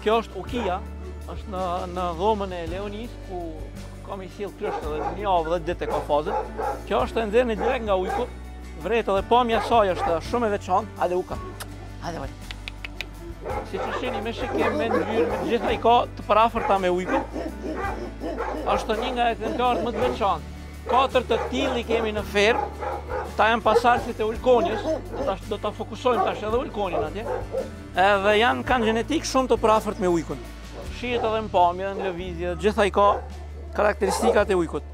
Kjo është Ukia, është në dhomën e Leonis, ku kam i sjell kryshtë dhe një avë dhe ditë e ka fazën. Kjo është e nxjerrë direkt nga ujku, vret edhe pamja e saj është shumë e veçantë. Hajde Uka, hajde vaj. Si që shini me shikim, me ngjyrë, me gjitha i ka të parafërta me ujku. Është një nga ekzemplarët më të veçantë. 4 të tillë kemi në fermë, ta janë pasardhësit e ulkonjës, do ta fokusojmë tash edhe ulkonin atje. Edhe kanë gjenetik shumë të parafërt me ujkun. Shihet edhe në pamje, në lëvizje, gjitha i ka karakteristikat e ujkut.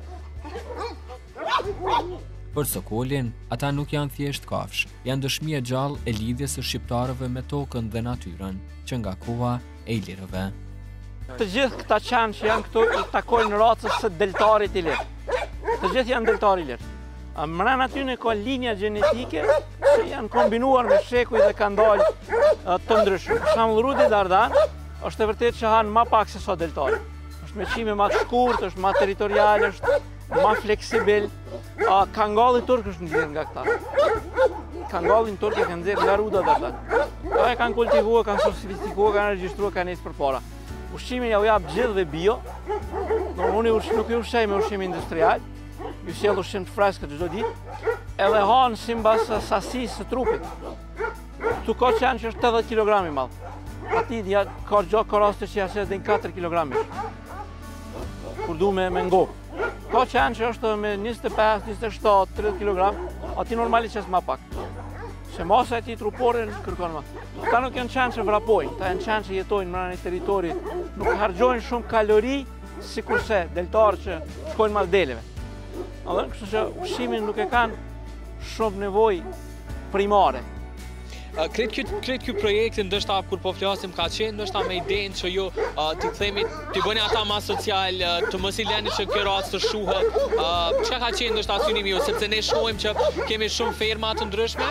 Për Sokolin, ata nuk janë thjesht kafsh, janë dëshmi e gjallë e lidhjes së shqiptarëve me tokën dhe natyrën, që nga koha e ilirëve. Të gjithë këta qanë që janë këtu i takojnë racës së deltarit i lirë. Të gjithë janë deltari i lirë. Mbrana aty ka linja gjenetike që janë kombinuar me shekuj dhe kanë dalë të ndryshme. Për shembull Rudi Dardan është e vërtetë që hanë më pak se sa deltari. Është me qime më të shkurtë, është më territorial, është më fleksibil. Kangalli turk është nxjerrë nga këta. Kangallin turk e kanë nxjerrë nga Ruda Dardan. Ata e kanë kultivuar, kanë sofistikuar, kanë regjistruar, kanë nisë përpara. Ushqimin ja u jap gjithë dhe bio. Unë nuk i ushqej me ushqim industrial. Ju sjell ushqim të freskët çdo ditë. Edhe hanë sipas sasisë së trupit. Ktu ka qenë që është 80 kg i madh. Ati ka raste që janë edhe 4 kg. Kur du me ngo. Ka qenë që është me 25, 27, 30 kg. Ati normalisht është më pak. Se masa e tij trupore kërkon më. Ata nuk janë qenë që vrapojnë, ata janë qenë që jetojnë brenda një territori, nuk harxojnë shumë kalori sikurse deltarë që shkojnë mas deleve. Kështu që ushqimin nuk e kanë shumë nevojë primare. Kretë ky projekti ndoshta kur po flasim ka qenë ndoshta me idenë që ju t'i themi t'i bëni ata më social, të mos i lëni që kjo racë të shuhet. Çka ka qenë ndoshta synimi ju, sepse ne shohim që kemi shumë ferma të ndryshme,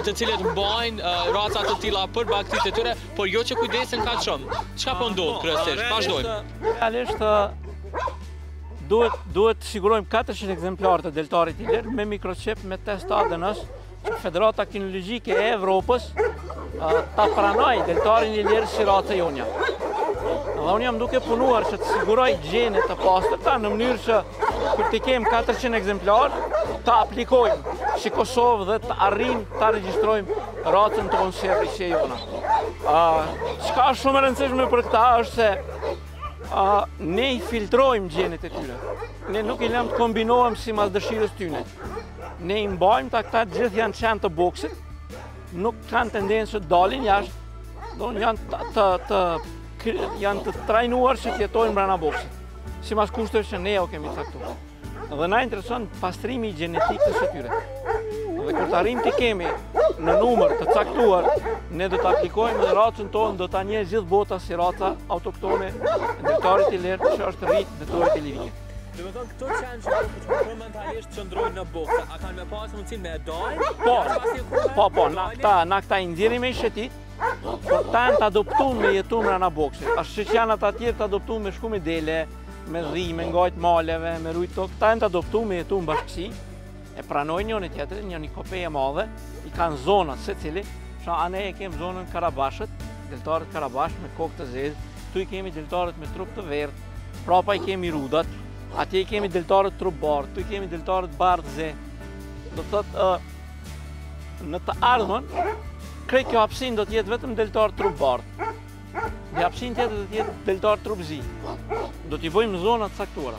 të cilët mbajnë raca të tilla për bagëtitë e tyre, por jo që kujdesen kaq shumë. Çka po ndodh kryesisht? Vazhdojmë. Realisht duhet të sigurojmë 400 ekzemplarë të deltarit i lirë me mikrochip, me test ADN-s, që Federata Kinologjike e Evropës ta pranoj deltarin i lirë si racë e jonja. Dhe unë jam duke punuar që të siguroj gjene të pastërta në mënyrë që kur të kem 400 ekzemplarë, ta aplikojmë si Kosovë dhe të arrijmë ta regjistrojmë racën tonë si e jona. Çka është shumë e rëndësishme për këta është se ne i filtrojmë gjenet e tyre. Ne nuk i lëmë të kombinohem si mas dëshirës tyne. Ne i mbajmë ta këta gjithë janë qenë të boksit, nuk kanë tendencë të dalin jashtë, janë të trajnuar që të jetojnë brenda boksit, sipas kushteve që ne o kemi caktuar. Dhe na intereson pastrimi genetik të së tyre. Dhe kur të arrijmë të kemi në numër të caktuar, ne do të aplikojmë dhe racën tonë do ta njeh gjithë bota si raca autoktone e deltarit i lirë që është rritë deltarit i lirike. Do të thonë këto qenë që momentalisht qëndrojnë në bokë, a kanë me pasë mundësin me dalë? Po, na këta i nxjerrim me shetit, por ta janë të adoptuar me jetu mbrana boksit. Ashtu që janë ata tjerë të adoptuar me shku me dele, me rri, me ngajt maleve, me rujt tokë, ta janë të adoptuar me jetu në bashkësi, e pranojnë njën e tjetërin, një kopeje madhe, i kanë zonat secili, ne e kemë zonën Karabashët, deltarët Karabash me kokë të zezë, tu i kemi deltarët me trup të verdh, prapa i kemi rudat, atje i kemi deltarët trup bardh, tu i kemi deltarët bardhë. Do të thotë, në të ardhmen, krejt kjo hapësin do t'jetë vetëm deltarë trup bardh. Dhe hapësin tjetër do t'jetë deltarë trup zi. Do t'i vojmë zonat saktuara.